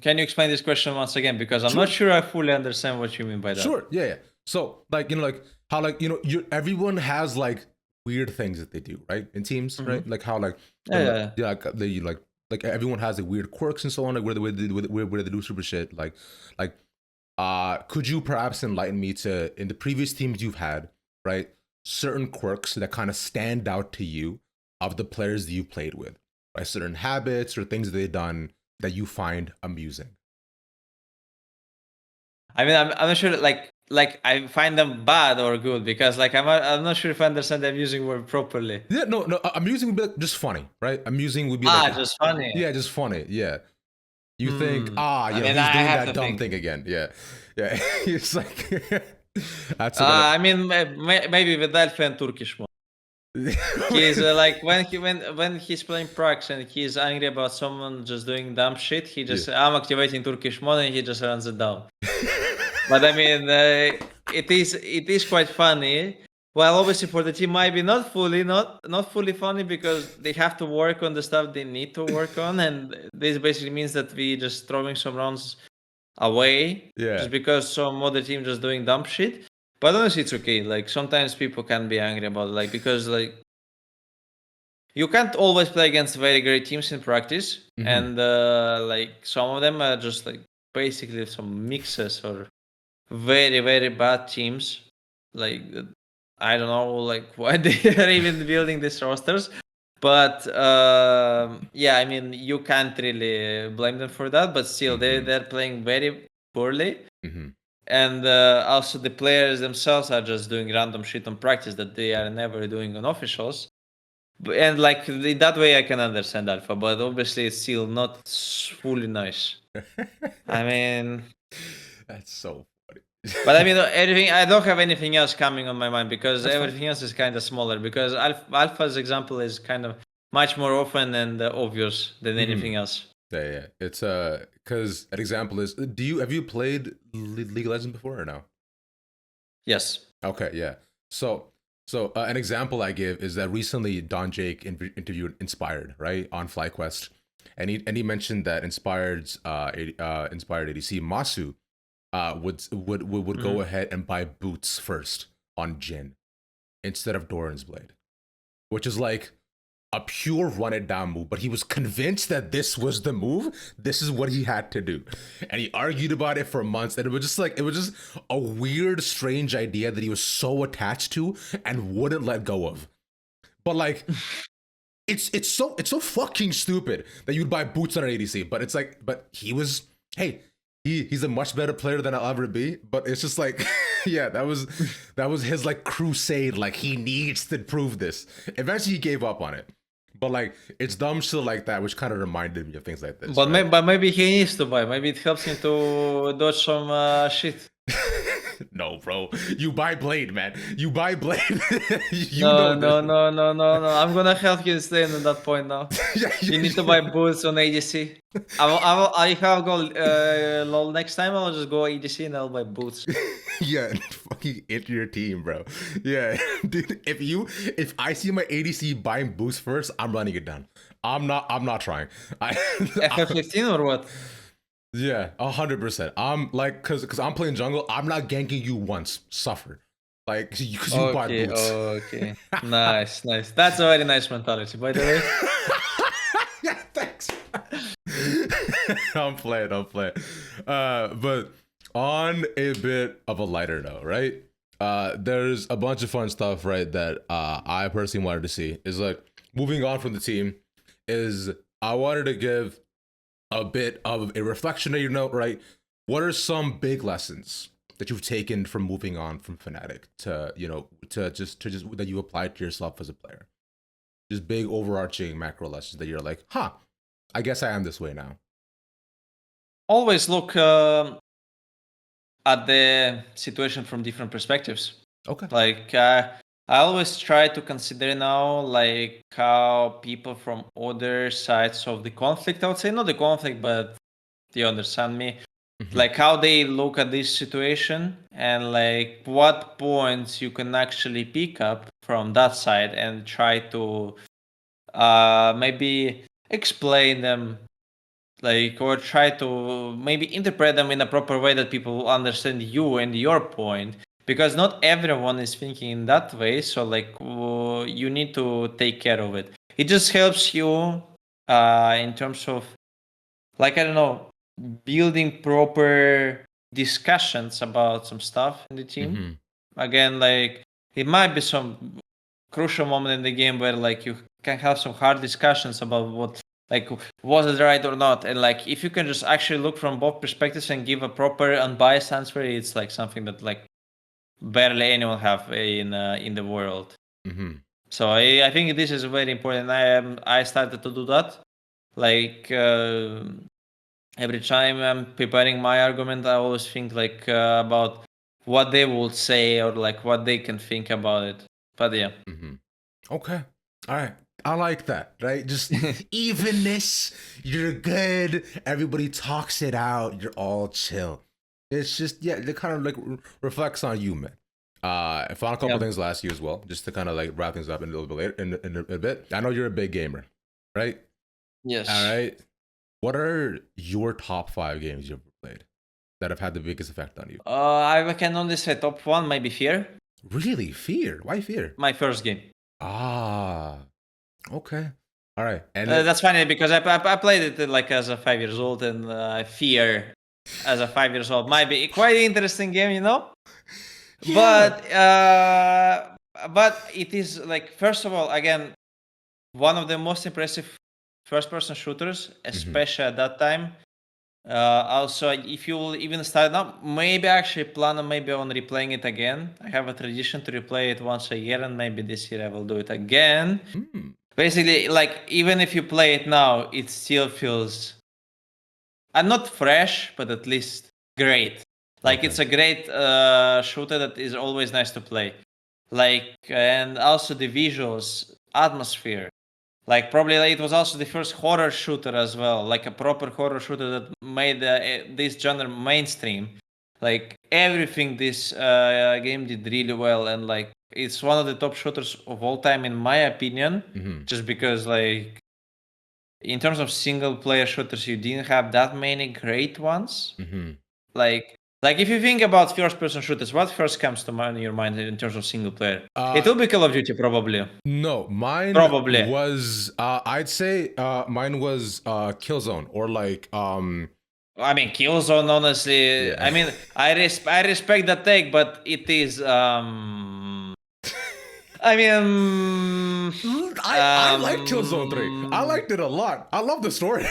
Can you explain this question once again? Because I'm not sure I fully understand what you mean by that. Sure. Yeah. So like, you know, like how like, you know, everyone has like weird things that they do, right? In teams, right? Like how like, like everyone has like weird quirks and so on, like where they do super shit. Like, could you perhaps enlighten me to, in the previous teams you've had, right, certain quirks that kind of stand out to you of the players that you played with, right? Certain habits or things they've done that you find amusing. I mean, I'm not sure. Like I find them bad or good because like I'm not sure if I understand the amusing word properly. Yeah, no, amusing would be like just funny, right? Amusing would be like just funny. Yeah, just funny. Yeah. You think, he's doing that dumb thing again. Yeah. It's like that's. I mean, maybe with Delphi and Turkish one. He's like when he's playing Prax and he's angry about someone just doing dumb shit. He just I'm activating Turkish mode and he just runs it down. But I mean, it is quite funny. Well, obviously for the team might be not fully funny because they have to work on the stuff they need to work on, and this basically means that we just throwing some rounds away just because some other team just doing dumb shit. But honestly, it's okay. Like sometimes people can be angry about it, like because like you can't always play against very great teams in practice, and like some of them are just like basically some mixes or very, very bad teams. Like I don't know, like why they are even building these rosters. But yeah, I mean, you can't really blame them for that. But still, they're playing very poorly. And also the players themselves are just doing random shit on practice that they are never doing on officials. And like that way I can understand Alpha, but obviously it's still not fully nice. I mean, that's so funny. But I mean, I don't have anything else coming on my mind because everything else is kind of smaller. Because Alpha's example is kind of much more often and obvious than anything else. Yeah. It's because an example is, have you played League of Legends before or no? Yes. Okay. Yeah. So an example I give is that recently Don Jake interviewed Inspired, right, on FlyQuest, and he mentioned that Inspired's Inspired ADC Masu would go ahead and buy boots first on Jhin instead of Doran's Blade, which is like a pure run it down move, but he was convinced that this was the move. This is what he had to do. And he argued about it for months. And it was just a weird, strange idea that he was so attached to and wouldn't let go of. But like, it's so fucking stupid that you'd buy boots on an ADC. But it's like, but he was, hey, he's a much better player than I'll ever be. But it's just like, yeah, that was his like crusade. Like he needs to prove this. Eventually he gave up on it. But like it's dumb shit like that, which kind of reminded me of things like this. But maybe he needs to buy. Maybe it helps him to dodge some shit. No, bro. You buy Blade, man. You buy Blade. No. I'm gonna help you stay on that point now. You need to buy boots on ADC. If I'll go LOL next time, I'll just go ADC and I'll buy boots. Yeah, fucking enter your team, bro. Yeah, dude. If I see my ADC buying boots first, I'm running it down. I'm not trying. FF15 or what? Yeah, 100%. I'm like, cause I'm playing jungle. I'm not ganking you once. Suffer, like, cause you buy boots. Okay, nice. That's a very nice mentality, by the way. Yeah, thanks. I'm playing. But on a bit of a lighter note, right? There's a bunch of fun stuff, right? That I personally wanted to see. Is like moving on from the team. Is I wanted to give a bit of a reflectionary note, right? What are some big lessons that you've taken from moving on from FNATIC to just that you applied to yourself as a player? Just big overarching macro lessons that you're like, I guess I am this way now. Always look at the situation from different perspectives. Okay. Like I always try to consider now like how people from other sides of the conflict, I would say not the conflict, but you understand me, like how they look at this situation and like what points you can actually pick up from that side and try to maybe explain them, like, or try to maybe interpret them in a proper way that people understand you and your point, because not everyone is thinking in that way. So like you need to take care of it. It just helps you in terms of, like, I don't know, building proper discussions about some stuff in the team. Again, like, it might be some crucial moment in the game where like you can have some hard discussions about what, like, was it right or not, and like if you can just actually look from both perspectives and give a proper unbiased answer, it's like something that like barely anyone have in the world. So I think this is very important. I started to do that, like every time I'm preparing my argument, I always think like about what they would say or like what they can think about it. But yeah. Okay. All right. I like that, right? Just evenness. You're good. Everybody talks it out. You're all chill. It's just, yeah, it kind of like reflects on you, man. I found a couple things last year as well, just to kind of like wrap things up in a little bit later, in a bit. I know you're a big gamer, right? Yes. All right. What are your top 5 games you've ever played that have had the biggest effect on you? I can only say top 1, maybe Fear. Really? Fear? Why Fear? My first game. Ah, okay. All right. And that's funny because I played it like as a 5 years old, and Fear as a 5 years old might be quite an interesting game, you know? Yeah. But it is like, first of all, again, one of the most impressive first-person shooters, especially at that time. Also, if you will even start now, maybe actually plan on maybe on replaying it again. I have a tradition to replay it once a year, and maybe this year I will do it again. Basically, like, even if you play it now, it still feels not fresh, but at least great. Like, it's a great shooter that is always nice to play. Like, and also the visuals, atmosphere. Like, probably it was also the first horror shooter as well, like a proper horror shooter that made this genre mainstream. Like, everything this game did really well, and like it's one of the top shooters of all time in my opinion. Just because, like, in terms of single player shooters, you didn't have that many great ones. Like if you think about first person shooters, what first comes to mind in your mind in terms of single player? It will be Call of Duty, probably. No, mine probably was I'd say mine was Killzone, or like I mean, Killzone, honestly. Yeah. I mean, I respect that take, but it is I mean, I like Killzone 3. I liked it a lot. I love the story.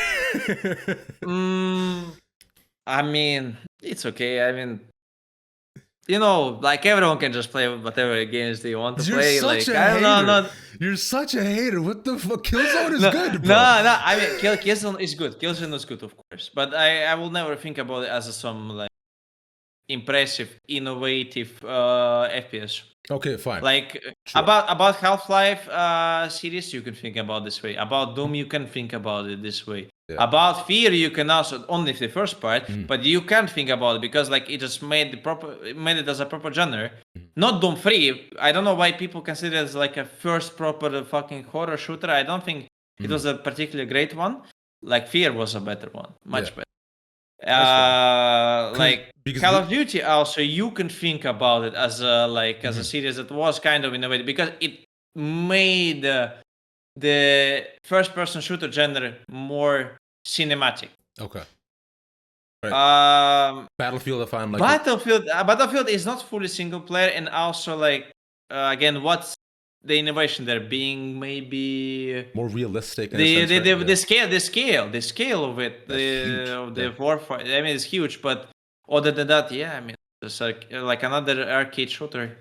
I mean, it's okay. I mean, you know, like, everyone can just play whatever games they want to play. Like, I don't know. You're such a hater. What the fuck? Killzone is good, bro. No. I mean, Killzone is good. Killzone is good, of course. But I will never think about it as some like impressive, innovative FPS. Okay, fine. Like, sure. About Half-Life series, you can think about this way. About Doom, you can think about it this way. Yeah. About Fear, you can also only the first part, but you can't think about it because like it just made it as a proper genre. Not Doom 3. I don't know why people consider it as like a first proper fucking horror shooter. I don't think it was a particularly great one. Like, Fear was a better one, much better. Like Call of Duty, also you can think about it as a as a series that was kind of innovative because it made the first-person shooter genre more cinematic. Okay. Right. Battlefield, I find like Battlefield is not fully single player, and also like again, what's the innovation there being maybe more realistic? The scale of it, the warfight. I mean, it's huge, but other than that, yeah, I mean, it's like another arcade shooter.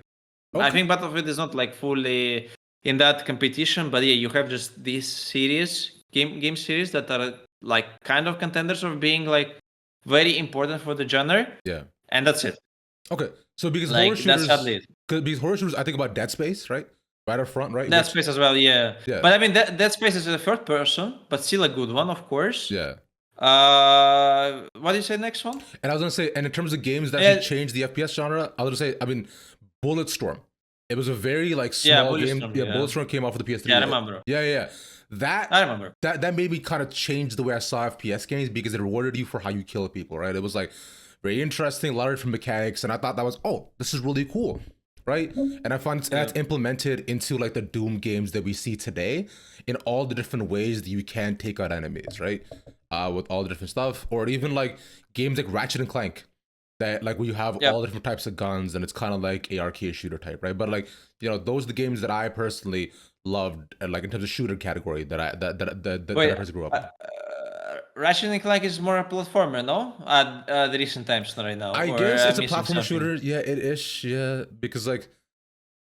Okay. I think Battlefield is not like fully in that competition, but yeah, you have just these game series that are like kind of contenders of being like very important for the genre. Yeah, and that's it. Okay, so because like, horror shooters, I think about Dead Space, right? Battlefront, right? Dead Space as well, yeah. But I mean, Dead Space is the third person, but still a good one, of course. Yeah. What do you say next one? And I was gonna say, and in terms of games that actually changed the FPS genre, I was gonna say, I mean, Bulletstorm. It was a very like small game. Yeah, Bulletstorm came off with the PS3. Yeah, I remember. Yeah. I remember. That made me kind of change the way I saw FPS games because it rewarded you for how you kill people, right? It was like very interesting, a lot of different mechanics, and I thought that was, oh, this is really cool, right? And I find that's implemented into like the Doom games that we see today in all the different ways that you can take out enemies, right? With all the different stuff, or even like games like Ratchet and Clank, that like where you have all the different types of guns and it's kind of like a arcade shooter type, right? But like, you know, those are the games that I personally loved, like in terms of shooter category that I personally grew up in. Ratchet and Clank is more a platformer, no? The recent times right now. I guess it's a platform shooter. Yeah, it is. Yeah, because like,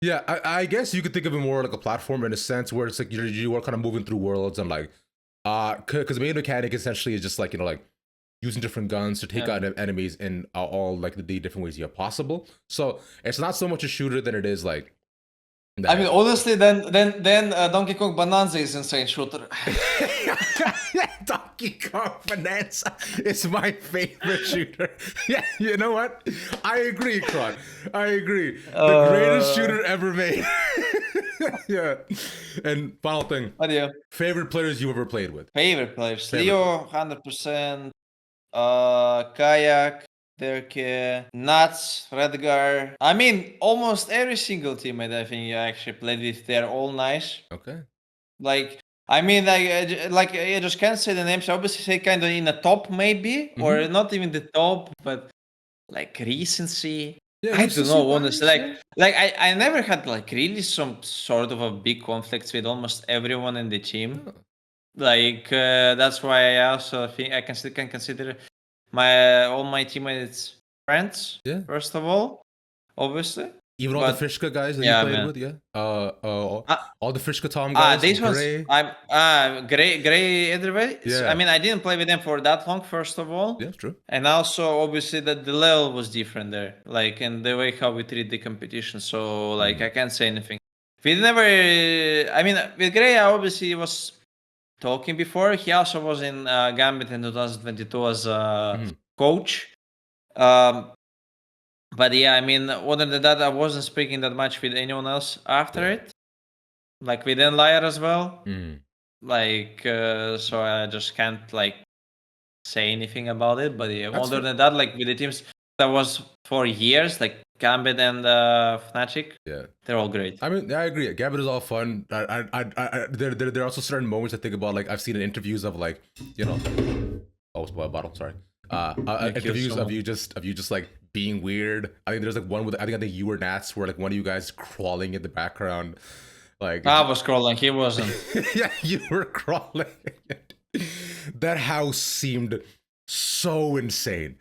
yeah, I guess you could think of it more like a platform in a sense where it's like you are kind of moving through worlds and like, because the main mechanic essentially is just like, you know, like using different guns to take out enemies in all like the different ways you have possible. So it's not so much a shooter than it is like. I mean, honestly, then Donkey Kong Bonanza is insane shooter. Donkey Kong Bonanza is my favorite shooter. Yeah, you know what? I agree, Chron. I agree. The greatest shooter ever made. Yeah. And final thing. What do you? Favorite players you ever played with? Favorite players. Leo, 100%. Kayak, Derke, Nuts, Redgar. I mean, almost every single teammate I think you actually played with, they're all nice. Okay. Like, I mean, like I just can't say the names. I obviously say kind of in the top maybe, or not even the top, but like recency. Yeah, I don't know, honestly. Like I never had like really some sort of a big conflicts with almost everyone in the team. Oh. Like that's why I also think I can consider all my teammates friends. Yeah. First of all, obviously. Even all the Fishka guys that you played with, all the Fishka Tom guys. These ones, Gray everybody. Yeah. I mean, I didn't play with them for that long. First of all, yeah, true. And also, obviously, that the level was different there, like, and the way how we treat the competition. So, like, I can't say anything. We never. I mean, with Gray, I obviously was talking before. He also was in Gambit in 2022 as a coach. But yeah, I mean, other than that, I wasn't speaking that much with anyone else after it. Like with Enliar as well. Like, so I just can't like say anything about it. But yeah, other than that, like with the teams that was for years, like Gambit and FNATIC, they're all great. I mean, I agree. Gambit is all fun. There are also certain moments I think about. Like I've seen in interviews of like, you know, spoil bottle. Sorry. Interviews of you just like being weird. I think there's like one with I think you were Nats where like one of you guys crawling in the background. Like I was crawling, he wasn't. Yeah, you were crawling. That house seemed so insane.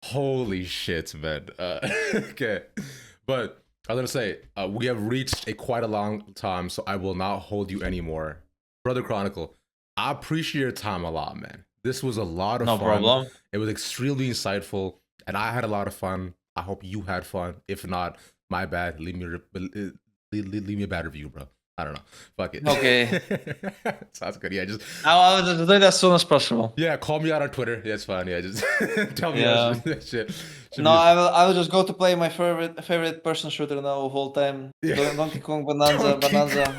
Holy shit, man. Okay, but I was gonna say we have reached quite a long time, so I will not hold you anymore, Brother Chronicle. I appreciate your time a lot, man. This was a lot of fun. No problem. It was extremely insightful, and I had a lot of fun. I hope you had fun. If not, my bad. Leave me a bad review, bro. I don't know. Fuck it. Okay. Sounds good. Yeah, just I'll just do it as soon as possible. Yeah, call me out on Twitter. Yeah, it's fine. Yeah, just tell me that shit. No, I will just go to play my favorite person shooter now of all time. Yeah. Donkey Kong Bonanza.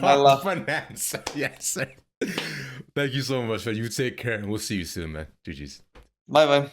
I love Bonanza. Yes, sir. Thank you so much, man. You take care, and we'll see you soon, man. GG's. Bye.